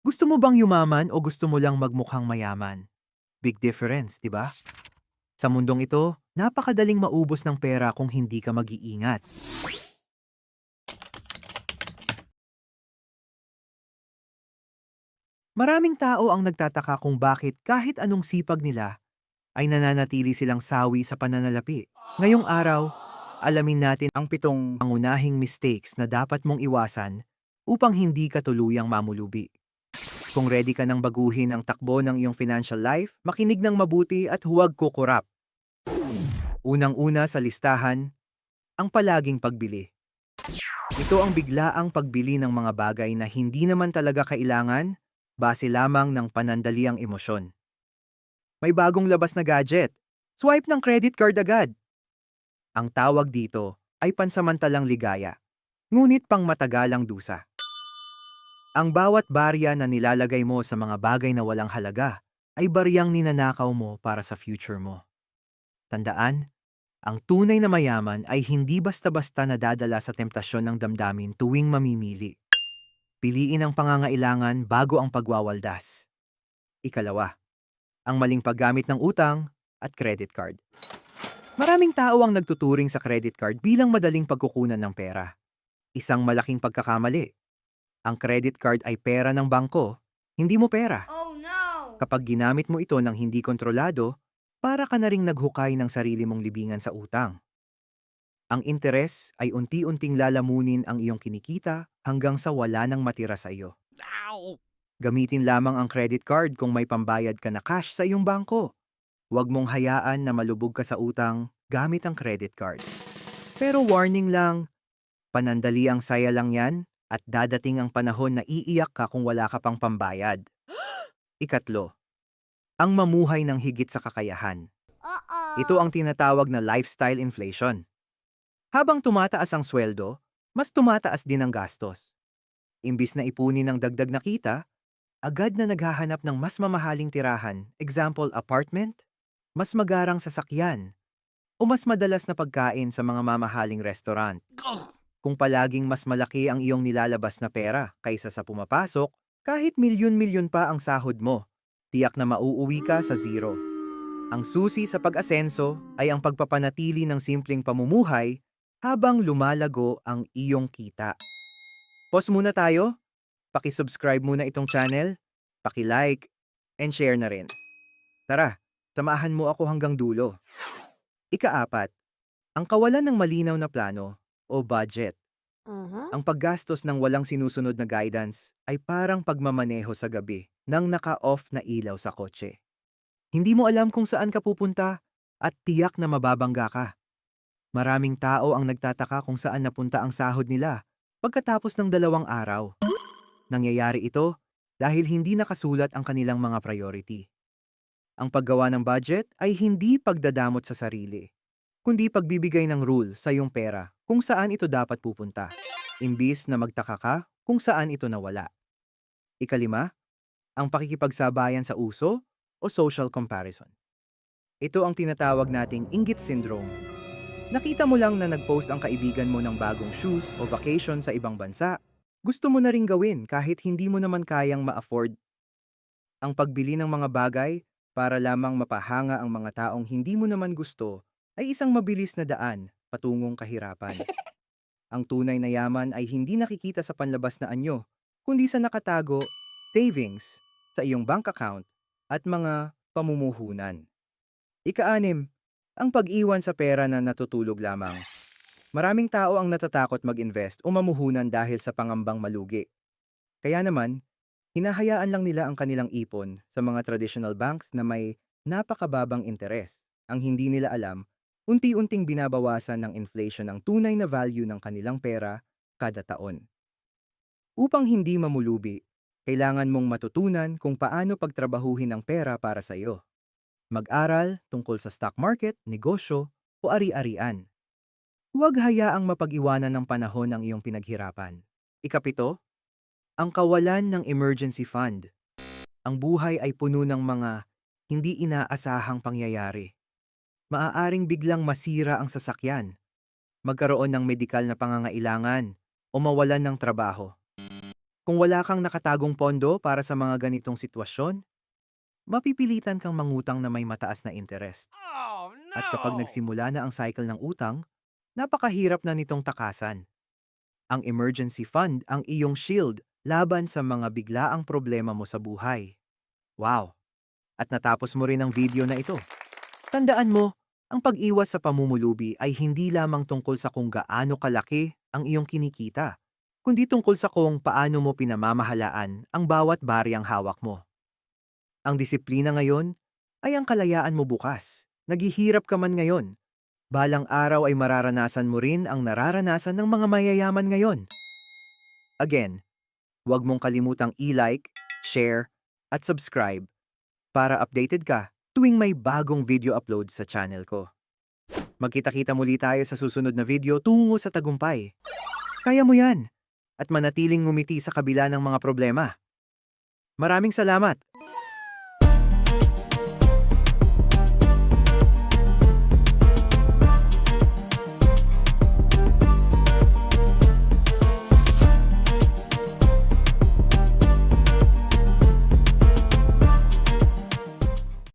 Gusto mo bang yumaman o gusto mo lang magmukhang mayaman? Big difference, di ba? Sa mundong ito, napakadaling maubos ng pera kung hindi ka mag-iingat. Maraming tao ang nagtataka kung bakit kahit anong sipag nila ay nananatili silang sawi sa pananalapi. Ngayong araw, alamin natin ang 7 pangunahing mistakes na dapat mong iwasan upang hindi ka tuluyang mamulubi. Kung ready ka nang baguhin ang takbo ng iyong financial life, makinig ng mabuti at huwag kukurap. Unang-una sa listahan, ang palaging pagbili. Ito ang biglaang pagbili ng mga bagay na hindi naman talaga kailangan, base lamang ng panandaliang emosyon. May bagong labas na gadget. Swipe ng credit card agad. Ang tawag dito ay pansamantalang ligaya, ngunit pang matagalang dusa. Ang bawat barya na nilalagay mo sa mga bagay na walang halaga ay baryang ninanakaw mo para sa future mo. Tandaan, ang tunay na mayaman ay hindi basta-basta nadadala sa temptasyon ng damdamin tuwing mamimili. Piliin ang pangangailangan bago ang pagwawaldas. Ikalawa, ang maling paggamit ng utang at credit card. Maraming tao ang nagtuturing sa credit card bilang madaling pagkukunan ng pera. Isang malaking pagkakamali. Ang credit card ay pera ng bangko, hindi mo pera. Oh no! Kapag ginamit mo ito ng hindi kontrolado, para ka na ring naghukay ng sarili mong libingan sa utang. Ang interes ay unti-unting lalamunin ang iyong kinikita hanggang sa wala nang matira sa iyo. Ow! Gamitin lamang ang credit card kung may pambayad ka na cash sa iyong bangko. Huwag mong hayaan na malubog ka sa utang gamit ang credit card. Pero warning lang, panandali ang saya lang yan at dadating ang panahon na iiyak ka kung wala ka pang pambayad. Ikatlo, ang mamuhay ng higit sa kakayahan. Ito ang Uh-oh! tinatawag na lifestyle inflation. Habang tumataas ang sweldo, mas tumataas din ang gastos. Imbis na ipunin ng dagdag na kita, agad na naghahanap ng mas mamahaling tirahan, example apartment, mas magarang sasakyan, o mas madalas na pagkain sa mga mamahaling restaurant. Kung palaging mas malaki ang iyong nilalabas na pera kaysa sa pumapasok, kahit milyon-milyon pa ang sahod mo, tiyak na mauuwi ka sa zero. Ang susi sa pag-asenso ay ang pagpapanatili ng simpleng pamumuhay habang lumalago ang iyong kita. Pause muna tayo, paki-subscribe muna itong channel, paki-like, and share na rin. Tara, samahan mo ako hanggang dulo. Ikaapat, ang kawalan ng malinaw na plano o budget. Uh-huh. Ang paggastos ng walang sinusunod na guidance ay parang pagmamaneho sa gabi nang naka-off na ilaw sa kotse. Hindi mo alam kung saan ka pupunta at tiyak na mababangga ka. Maraming tao ang nagtataka kung saan napunta ang sahod nila pagkatapos ng 2 araw. Nangyayari ito dahil hindi nakasulat ang kanilang mga priority. Ang paggawa ng budget ay hindi pagdadamot sa sarili, kundi pagbibigay ng rule sa iyong pera kung saan ito dapat pupunta, imbis na magtaka ka kung saan ito nawala. Ikalima, ang pakikipagsabayan sa uso o social comparison. Ito ang tinatawag nating inggit syndrome. Nakita mo lang na nag-post ang kaibigan mo ng bagong shoes o vacation sa ibang bansa. Gusto mo na ring gawin kahit hindi mo naman kayang ma-afford. Ang pagbili ng mga bagay para lamang mapahanga ang mga taong hindi mo naman gusto ay isang mabilis na daan patungong kahirapan. Ang tunay na yaman ay hindi nakikita sa panlabas na anyo, kundi sa nakatago, savings, sa iyong bank account, at mga pamumuhunan. Ika-anim, ang pag-iwan sa pera na natutulog lamang. Maraming tao ang natatakot mag-invest o mamuhunan dahil sa pangambang malugi. Kaya naman, hinahayaan lang nila ang kanilang ipon sa mga traditional banks na may napakababang interes. Ang hindi nila alam, unti-unting binabawasan ng inflation ang tunay na value ng kanilang pera kada taon. Upang hindi mamulubi, kailangan mong matutunan kung paano pagtrabahuhin ang pera para sa iyo. Mag-aral tungkol sa stock market, negosyo, o ari-arian. Huwag hayaang mapag-iwanan ng panahon ang iyong pinaghirapan. Ikapito, ang kawalan ng emergency fund. Ang buhay ay puno ng mga hindi inaasahang pangyayari. Maaaring biglang masira ang sasakyan, magkaroon ng medikal na pangangailangan, o mawalan ng trabaho. Kung wala kang nakatagong pondo para sa mga ganitong sitwasyon, mapipilitan kang mangutang na may mataas na interest. Oh At kapag no! nagsimula na ang cycle ng utang, napakahirap na nitong takasan. Ang emergency fund ang iyong shield laban sa mga biglaang problema mo sa buhay. Wow! At natapos mo rin ang video na ito. Tandaan mo, ang pag-iwas sa pamumulubi ay hindi lamang tungkol sa kung gaano kalaki ang iyong kinikita, kundi tungkol sa kung paano mo pinamamahalaan ang bawat baryang hawak mo. Ang disiplina ngayon ay ang kalayaan mo bukas. Naghihirap ka man ngayon. Balang araw ay mararanasan mo rin ang nararanasan ng mga mayayaman ngayon. Again, huwag mong kalimutang i-like, share, at subscribe para updated ka tuwing may bagong video upload sa channel ko. Magkita-kita muli tayo sa susunod na video tungo sa tagumpay. Kaya mo yan! At manatiling ngumiti sa kabila ng mga problema. Maraming salamat!